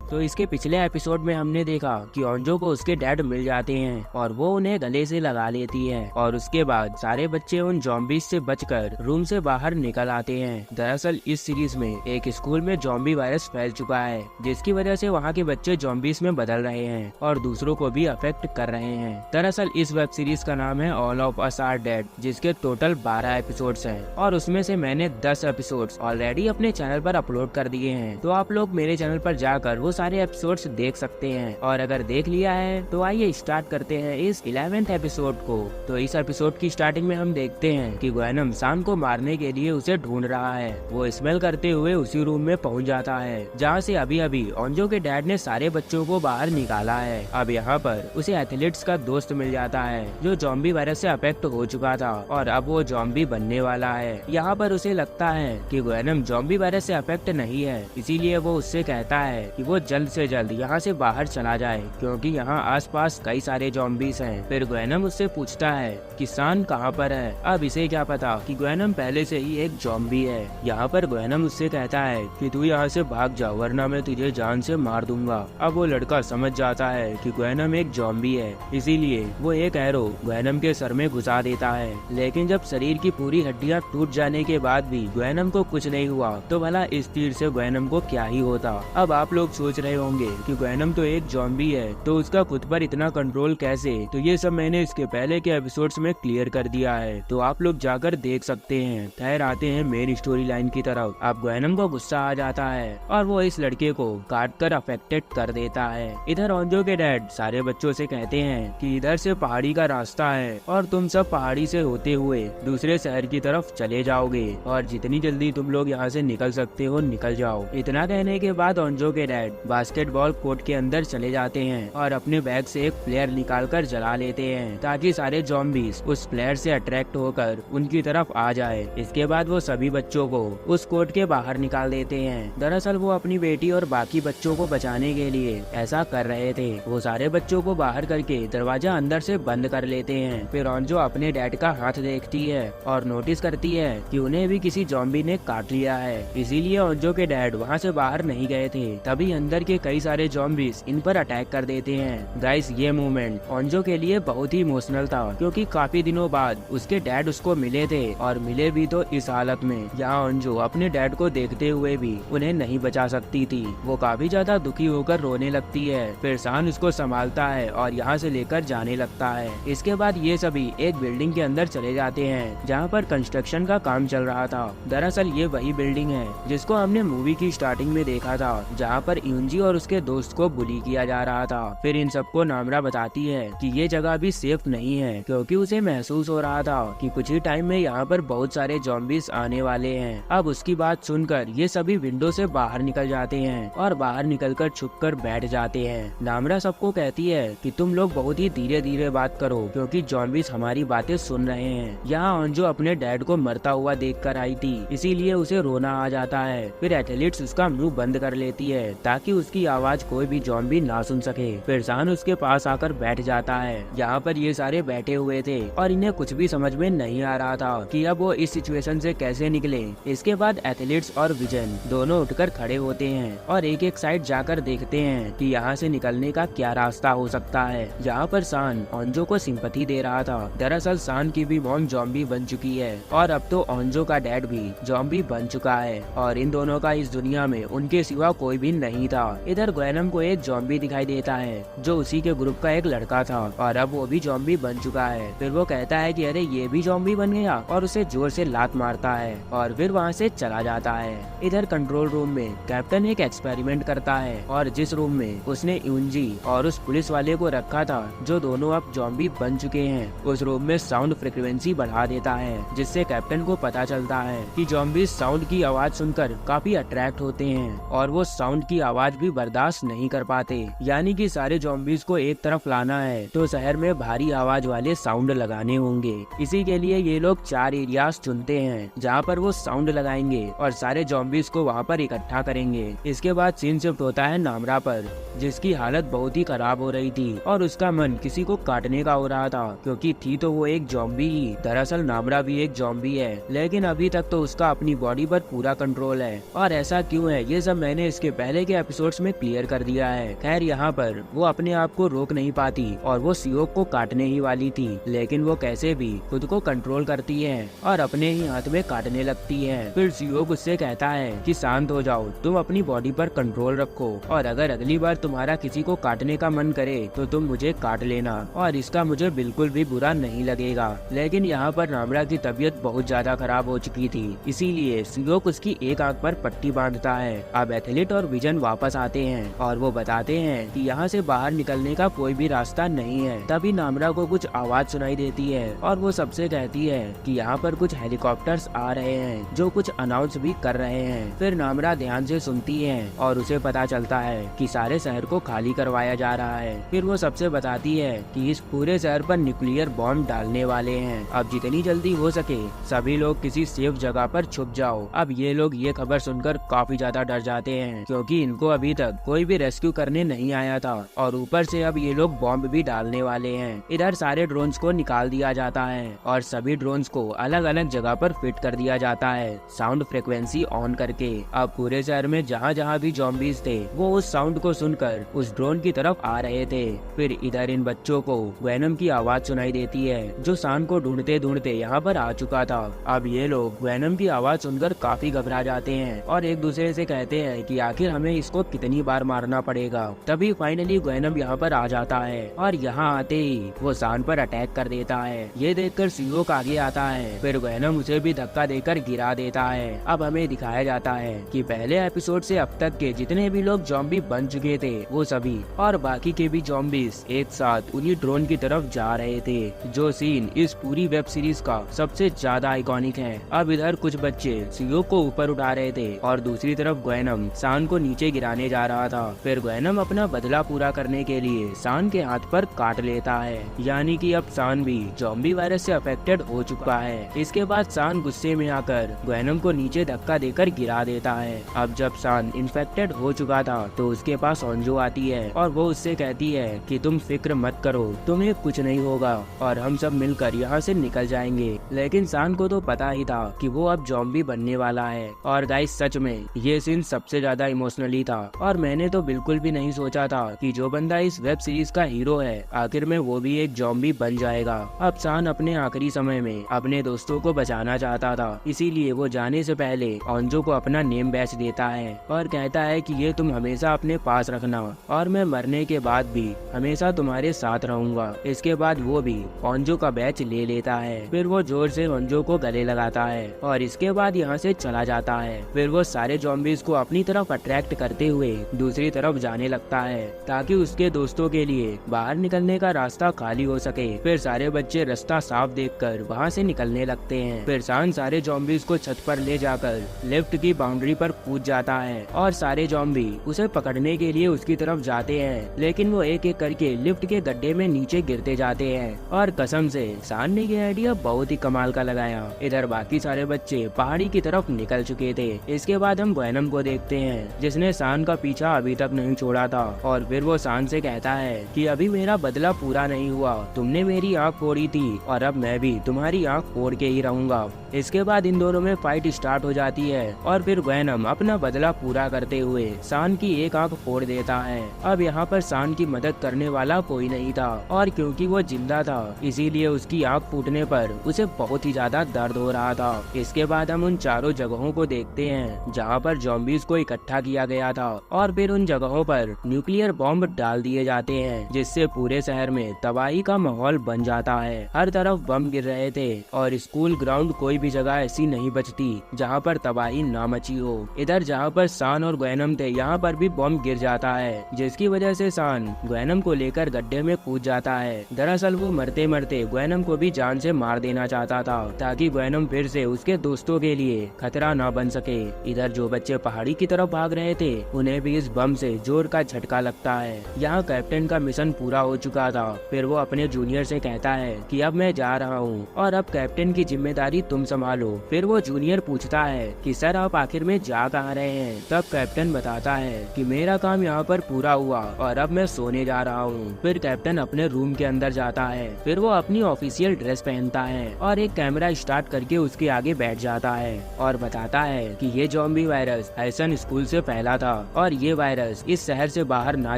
तो इसके पिछले एपिसोड में हमने देखा कि ओंजो को उसके डैड मिल जाते हैं और वो उन्हें गले से लगा लेती है और उसके बाद सारे बच्चे उन जॉम्बीज से बचकर रूम से बाहर निकल आते हैं। दरअसल इस सीरीज में एक स्कूल में जॉम्बी वायरस फैल चुका है, जिसकी वजह से वहाँ के बच्चे जॉम्बीज में बदल रहे हैं और दूसरों को भी अफेक्ट कर रहे हैं। दरअसल इस वेब सीरीज का नाम है all of us are dead, जिसके टोटल 12 एपिसोड्स हैं और उसमें से मैंने 10 एपिसोड्स ऑलरेडी अपने चैनल पर अपलोड कर दिए हैं। तो आप लोग मेरे चैनल पर जाकर वो सारे एपिसोड्स देख सकते हैं और अगर देख लिया है तो आइए स्टार्ट करते हैं इस 11th एपिसोड को। तो इस एपिसोड की स्टार्टिंग में हम देखते हैं कि ग्वेनम सान को मारने के लिए उसे ढूंढ रहा है। वो स्मेल करते हुए उसी रूम में पहुंच जाता है जहां से अभी अभी ओंजो के डैड ने सारे बच्चों को बाहर निकाला है। अब यहाँ पर उसे एथलीट्स का दोस्त मिल जाता है जो जॉम्बी वायरस से अफेक्ट हो चुका था और अब वो जॉम्बी बनने वाला है। यहाँ पर उसे लगता है कि ग्वेनम जॉम्बी वायरस से अफेक्ट नहीं है, इसीलिए वो उससे कहता है कि वो जल्द से जल्द यहाँ से बाहर चला जाए क्योंकि यहाँ आसपास कई सारे जॉम्बीज हैं। फिर ग्वेनम उससे पूछता है कि सान कहाँ पर है। अब इसे क्या पता कि ग्वेनम पहले से ही एक जॉम्बी है। यहाँ पर ग्वेनम उससे कहता है कि तू यहाँ से भाग जा वरना मैं तुझे जान से मार दूंगा। अब वो लड़का समझ जाता है कि ग्वेनम एक जॉम्बी है, इसीलिए वो एक एरो ग्वेनम के सर में घुसा देता है। लेकिन जब शरीर की पूरी हड्डियाँ टूट जाने के बाद भी ग्वेनम को कुछ नहीं हुआ तो भला इस तीर से ग्वेनम को क्या ही होता। अब आप लोग सोच रहे होंगे कि ग्वेनम तो एक जॉम्बी है तो उसका खुद पर इतना कंट्रोल कैसे। तो ये सब मैंने इसके पहले के एपिसोड्स में क्लियर कर दिया है, तो आप लोग जाकर देख सकते हैं। खैर आते हैं मेन स्टोरी लाइन की तरफ। अब ग्वेनम को गुस्सा आ जाता है और वो इस लड़के को काट कर अफेक्टेड कर देता है। इधर ओंजो के डैड सारे बच्चों से कहते हैं कि इधर से पहाड़ी का रास्ता है और तुम सब पहाड़ी से होते हुए दूसरे शहर की तरफ चले जाओगे और जितनी जल्दी तुम लोग यहाँ से निकल सकते हो निकल जाओ। इतना कहने के बाद ओंजो के डैड बास्केटबॉल कोर्ट के अंदर चले जाते हैं और अपने बैग से एक फ्लेयर निकालकर जला लेते हैं ताकि सारे जॉम्बीज उस फ्लेयर से अट्रैक्ट होकर उनकी तरफ आ जाए। इसके बाद वो सभी बच्चों को उस कोर्ट के बाहर निकाल देते हैं। दरअसल वो अपनी बेटी और बाकी बच्चों को बचाने के लिए ऐसा कर रहे थे। वो सारे बच्चों को बाहर करके दरवाजा अंदर से बंद कर लेते हैं। फिर ओंजो अपने डैड का हाथ देखती है और नोटिस करती है कि उन्हें भी किसी जॉम्बी ने काट लिया है, इसीलिए ओंजो के डैड वहाँ से बाहर नहीं गए थे। तभी अंदर के कई सारे जॉम्बीज इन पर अटैक कर देते हैं। गाइस ये मूवमेंट ओंजो के लिए बहुत ही इमोशनल था क्योंकि काफी दिनों बाद उसके डैड उसको मिले थे और मिले भी तो इस हालत में जहाँ ओंजो अपने डैड को देखते हुए भी उन्हें नहीं बचा सकती थी। वो काफी ज्यादा दुखी होकर रोने लगती है। फिर सान उसको संभालता है और यहाँ से लेकर जाने लगता है। इसके बाद ये सभी एक बिल्डिंग के अंदर चले जाते हैं जहाँ पर कंस्ट्रक्शन का काम चल रहा था। दरअसल ये वही बिल्डिंग है जिसको हमने मूवी की स्टार्टिंग में देखा था, जहाँ पर यूंजी और उसके दोस्त को बुली किया जा रहा था। फिर इन सबको नामरा बताती है कि ये जगह भी सेफ नहीं है क्योंकि उसे महसूस हो रहा था कि कुछ ही टाइम में यहाँ पर बहुत सारे जॉम्बीज आने वाले हैं। अब उसकी बात सुनकर ये सभी विंडो से बाहर निकल जाते हैं और बाहर निकलकर छुपकर बैठ जाते हैं। नामरा सबको कहती है कि तुम लोग बहुत ही धीरे धीरे बात करो क्योंकि जॉम्बीज हमारी बातें सुन रहे हैं। यहाँ ओंजो अपने डैड को मरता हुआ देखकर आई थी, इसीलिए उसे रोना आ जाता है। फिर एथलीट्स उसका मुंह बंद कर लेती है ताकि उसकी आवाज कोई भी जॉम्बी ना सुन सके। फिर सान उसके पास आकर बैठ जाता है जहाँ पर ये सारे बैठे हुए थे और इन्हें कुछ भी समझ में नहीं आ रहा था कि अब वो इस सिचुएशन से कैसे निकले। इसके बाद एथलीट्स और विजन दोनों उठकर खड़े होते हैं और एक एक साइड जाकर देखते हैं कि यहाँ से निकलने का क्या रास्ता हो सकता है। यहाँ पर सान ओंजो को सिंपैथी दे रहा था। दरअसल सान की भी मॉम जॉम्बी बन चुकी है और अब तो ओंजो का डैड भी जॉम्बी बन चुका है और इन दोनों का इस दुनिया में उनके सिवा कोई भी नहीं था। इधर ग्वेनम को एक जॉम्बी दिखाई देता है जो उसी के ग्रुप का एक लड़का था और अब वो भी जॉम्बी बन चुका है। फिर वो कहता है कि अरे ये भी जॉम्बी बन गया और उसे जोर से लात मारता है और फिर वहाँ से चला जाता है। इधर कंट्रोल रूम में कैप्टन एक एक्सपेरिमेंट करता है और जिस रूम में उसने यूंजी और उस पुलिस वाले को रखा था जो दोनों अब जॉम्बी बन चुके हैं, उस रूम में साउंड फ्रीक्वेंसी बढ़ा देता है जिससे कैप्टन को पता चलता है कि जॉम्बीज साउंड की आवाज सुनकर काफी अट्रैक्ट होते हैं और वो साउंड की आवाज भी बर्दाश्त नहीं कर पाते। यानी कि सारे जॉम्बीज को एक तरफ लाना है तो शहर में भारी आवाज वाले साउंड लगाने होंगे। इसी के लिए ये लोग 4 एरियाज चुनते हैं जहाँ पर वो साउंड लगाएंगे और सारे जॉम्बीज को वहाँ पर इकट्ठा करेंगे। इसके बाद सीन शिफ्ट होता है नामरा पर, जिसकी हालत बहुत ही खराब हो रही थी और उसका मन किसी को काटने का हो रहा था क्योंकि थी तो वो एक जॉम्बी ही। दरअसल नामरा भी एक जॉम्बी है लेकिन अभी तक तो उसका अपनी बॉडी पर पूरा कंट्रोल है। और ऐसा क्यों है ये सब मैंने इसके पहले के एपिसोड्स में क्लियर कर दिया है। खैर यहाँ पर वो अपने आप को रोक नहीं पाती और वो सियोक को काटने ही वाली थी, लेकिन वो कैसे भी खुद को कंट्रोल करती है और अपने ही हाथ में काटने लगती है। फिर सियोक उससे कहता है कि शांत हो जाओ, तुम अपनी बॉडी पर कंट्रोल रखो और अगर अगली बार तुम्हारा किसी को काटने का मन करे तो तुम मुझे काट लेना और इसका मुझे बिल्कुल भी बुरा नहीं लगेगा। लेकिन यहाँ पर नामरा की तबीयत बहुत ज्यादा खराब हो चुकी थी, इसीलिए सियोक उसकी एक आंख पर पट्टी बांधता है। अब एथलीट और विजन वापस आते हैं और वो बताते हैं कि यहाँ से बाहर निकलने का कोई भी रास्ता नहीं है। तभी नामरा को कुछ आवाज सुनाई देती है और वो सबसे कहती है कि यहाँ पर कुछ हेलीकॉप्टर्स आ रहे हैं जो कुछ अनाउंस भी कर रहे हैं। फिर नामरा ध्यान से सुनती है और उसे पता चलता है कि सारे शहर को खाली करवाया जा रहा है। फिर वो सबसे बताती है कि इस पूरे शहर पर न्यूक्लियर बॉम्ब डालने वाले हैं। अब जितनी जल्दी हो सके सभी लोग किसी सेफ जगह पर छुप जाओ। अब ये लोग ये खबर सुनकर काफी ज्यादा डर जाते हैं क्योंकि इनको अभी तक कोई भी रेस्क्यू करने नहीं आया था और ऊपर से अब ये लोग बॉम्ब भी डालने वाले हैं। इधर सारे ड्रोन्स को निकाल दिया जाता है और सभी ड्रोन्स को अलग अलग जगह पर फिट कर दिया जाता है साउंड फ्रिक्वेंसी ऑन करके। अब पूरे शहर में जहाँ जहाँ भी ज़ॉम्बीज थे वो उस साउंड को सुनकर उस ड्रोन की तरफ आ रहे थे। फिर इधर इन बच्चों को वेनम की आवाज सुनाई देती है जो सान को ढूंढते ढूंढते यहाँ पर आ चुका था। अब ये लोग वेनम की आवाज सुनकर काफी घबरा जाते हैं और एक दूसरे से कहते हैं कि आखिर हमें इसको कितनी बार मारना पड़ेगा। तभी फाइनली वेनम यहाँ पर आ जाता है और यहाँ आते ही वो सान पर अटैक कर देता है। ये देखकर सियोक आगे आता है, फिर वेनम उसे भी धक्का देकर गिरा देता है। अब हमें दिखाया जाता है कि पहले एपिसोड से अब तक के जितने भी लोग ज़ॉम्बी बन चुके थे वो सभी और बाकी के भी ज़ॉम्बीज एक साथ उन्हीं ड्रोन की तरफ जा रहे थे, जो सीन इस पूरी वेब सीरीज का सबसे ज्यादा आइकॉनिक है। अब इधर कुछ बच्चे सियोक को ऊपर उठा रहे थे और दूसरी तरफ ग्वेनम सान को नीचे गिराने जा रहा था। फिर ग्वेनम अपना बदला पूरा करने के लिए सान के हाथ पर काट लेता है, यानी कि अब सान भी ज़ॉम्बी वायरस से अफेक्टेड हो चुका है। इसके बाद सान गुस्से में आकर ग्वेनम को नीचे धक्का देकर गिरा देता है। अब जब सान इन्फेक्टेड हो चुका था तो उसके पास ओंजो आती है और वो उससे कहती है कि तुम फिक्र मत करो, तुम्हें कुछ नहीं होगा और हम सब मिलकर यहाँ से निकल जाएंगे। लेकिन सान को तो पता ही था कि वो अब ज़ॉम्बी बनने वाला है। और गाइस सच में ये सीन सबसे ज्यादा इमोशनली था और मैंने तो बिल्कुल भी नहीं सोचा था कि जो बंदा इस वेब सीरीज का हीरो है आखिर में वो भी एक ज़ॉम्बी बन जाएगा। अब सान अपने आखिरी समय में अपने दोस्तों को बचाना चाहता था, इसीलिए वो जाने से पहले ओंजो को अपना नेम बैच देता है और कहता है कि ये तुम हमेशा अपने पास रखना और मैं मरने के बाद भी हमेशा तुम्हारे साथ रहूंगा। इसके बाद वो भी ओंजो का बैच ले लेता है। फिर वो जोर से ओंजो को गले लगाता है और इसके बाद यहाँ से चला जाता है। फिर वो सारे ज़ॉम्बीज को अपनी तरफ अट्रैक्ट करते हुए दूसरी तरफ जाने लगता है ताकि उसके दोस्तों के लिए बाहर निकलने का रास्ता खाली हो सके। फिर सारे बच्चे रास्ता साफ देखकर वहाँ से निकलने लगते हैं। फिर सान सारे ज़ॉम्बीज को छत पर ले जाकर लिफ्ट की बाउंड्री पर कूद जाता है और सारे ज़ॉम्बी उसे पकड़ने के लिए उसकी तरफ जाते हैं, लेकिन वो एक एक करके लिफ्ट के गड्ढे में नीचे गिरते जाते हैं। और कसम से सान ने ये आइडिया बहुत ही कमाल का लगाया। इधर बाकी सारे बच्चे पहाड़ी की तरफ निकल चुके थे। इसके बाद हम वेनम को देखते हैं जिसने सान का पीछा अभी तक नहीं छोड़ा था और फिर वो सान से कहता है कि अभी मेरा बदला पूरा नहीं हुआ, तुमने मेरी आँख फोड़ी थी और अब मैं भी तुम्हारी आँख फोड़ के ही रहूंगा। इसके बाद इन दोनों में फाइट स्टार्ट हो जाती है और फिर वेनम अपना बदला पूरा करते हुए सान की एक आँख फोड़ देता है। अब यहाँ पर सान की मदद करने वाला कोई नहीं था और क्योंकि वो जिंदा था इसीलिए उसकी आँख फूटने पर उसे बहुत ही ज्यादा दर्द हो रहा था। इसके बाद हम उन चारों जगहों को देखते हैं जहाँ पर ज़ॉम्बीज को इकट्ठा किया गया था और फिर उन जगहों पर न्यूक्लियर बॉम्ब डाल दिए जाते हैं जिससे पूरे शहर में तबाही का माहौल बन जाता है। हर तरफ बम गिर रहे थे और स्कूल ग्राउंड कोई भी जगह ऐसी नहीं बचती जहाँ पर तबाही ना मची हो। इधर जहाँ पर सान और ग्वेनम थे यहाँ पर भी बम गिर जाता है जिसकी वजह से सान ग्वेनम को लेकर गड्ढे में कूद जाता है। दरअसल वो मरते मरते ग्वेनम को भी जान से मार देना चाहता था ताकि ग्वेनम फिर से उसके दोस्तों के लिए खतरा ना बन सके। इधर जो बच्चे पहाड़ी की तरफ भाग रहे थे उन्हें भी इस बम से जोर का झटका लगता है। यहाँ कैप्टन का मिशन पूरा हो चुका था। फिर वो अपने जूनियर से कहता है कि अब मैं जा रहा हूँ और अब कैप्टन की जिम्मेदारी तुम संभालो। फिर वो जूनियर पूछता है कि सर आप आखिर में जा कहाँ रहे हैं। तब कैप्टन बताता है कि मेरा काम यहाँ पर पूरा हुआ और अब मैं सोने जा रहा हूँ। फिर कैप्टन अपने रूम के अंदर जाता है। फिर वो अपनी ऑफिशियल ड्रेस पहनता है और एक कैमरा स्टार्ट करके उसके आगे बैठ जाता है और बताता है कि ये ज़ॉम्बी वायरस हैसन स्कूल से फैला था और ये वायरस इस शहर से बाहर ना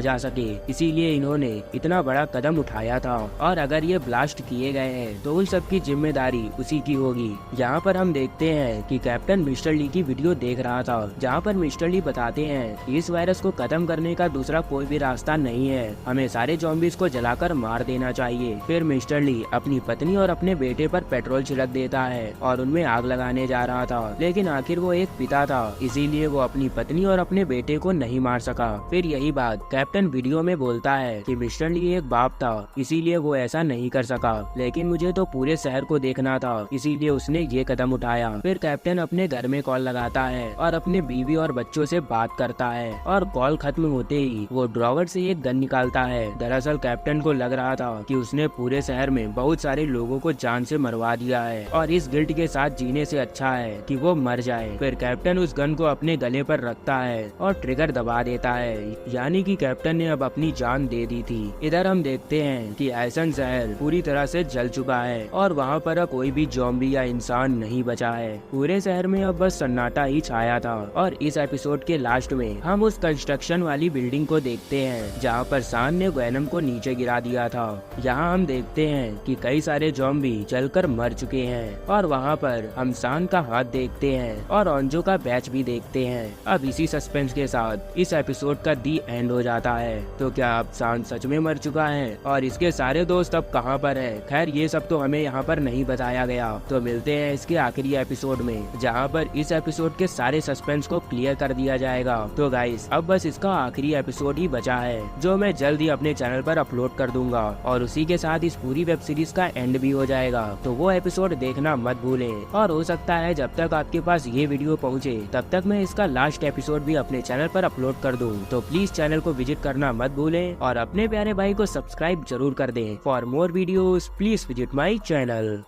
जा सके, इसीलिए इन्होंने इतना बड़ा कदम उठाया था। और अगर ये ब्लास्ट किए गए हैं तो उन सब की जिम्मेदारी उसी की होगी। यहाँ पर हम देखते हैं कि कैप्टन मिस्टर ली की वीडियो देख रहा था, जहाँ पर मिस्टर ली बताते हैं कि इस वायरस को खत्म करने का दूसरा कोई भी रास्ता नहीं है, हमें सारे ज़ॉम्बीज़ को जलाकर मार देना चाहिए। फिर मिस्टर ली अपनी पत्नी और अपने बेटे पर पेट्रोल छिड़क देता है और उनमें आग लगाने जा रहा था, लेकिन आखिर वो एक पिता था, इसीलिए वो अपनी पत्नी और अपने बेटे को नहीं मार सका। फिर यही बात कैप्टन वीडियो में बोलता है कि मिस्टर ली एक बाप था, इसीलिए वो ऐसा नहीं कर सका, लेकिन मुझे तो पूरे शहर को देखना था, इसीलिए उसने ये कदम उठाया। फिर कैप्टन अपने घर में कॉल लगाता है और अपने बीवी और बच्चों से बात करता है, और कॉल खत्म होते ही वो ड्रॉवर से एक गन निकालता है। दरअसल कैप्टन को लग रहा था कि उसने पूरे शहर में बहुत सारे लोगों को जान से मरवा दिया है, और इस गिल्ट के साथ जीने से अच्छा है कि वो मर जाए। फिर कैप्टन उस गन को अपने गले पर रखता है और ट्रिगर दबा देता है, यानी कि कैप्टन ने अब अपनी जान दे दी थी। इधर हम देखते हैं कि ऐसन शहर पूरी तरह से जल चुका है और वहाँ पर अब कोई भी ज़ॉम्बी या इंसान नहीं बचा है। पूरे शहर में अब बस सन्नाटा ही छाया था। और इस एपिसोड के लास्ट में हम उस कंस्ट्रक्शन वाली बिल्डिंग को देखते हैं जहाँ पर सान ने वेनम को नीचे गिरा दिया था। यहाँ हम देखते हैं कि कई सारे ज़ॉम्बी जलकर मर चुके हैं, और वहाँ पर हम सान का हाथ देखते हैं और ओंजो का बैच भी देखते हैं। अब इसी सस्पेंस के साथ इस एपिसोड का दी एंड हो जाता है। तो क्या अब सान सच में मर चुका है और इसके सारे दोस्त अब कहाँ पर है? खैर ये सब तो हमें यहाँ पर नहीं बताया गया। तो मिलते हैं इसके आखिरी एपिसोड में, जहाँ पर इस एपिसोड के सारे सस्पेंस को क्लियर कर दिया जाएगा। तो गाइस अब बस इसका आखिरी एपिसोड ही बचा है, जो मैं जल्द ही अपने चैनल पर अपलोड कर दूंगा, और उसी के साथ इस पूरी वेब सीरीज का एंड भी हो जाएगा। तो वो एपिसोड देखना मत भूलें। और हो सकता है जब तक आपके पास ये वीडियो पहुँचे तब तक मैं इसका लास्ट एपिसोड भी अपने चैनल पर अपलोड कर दूं। तो प्लीज चैनल को विजिट करना मत भूलें और अपने प्यारे भाई को सब्सक्राइब जरूर कर दें। For more videos please visit my channel.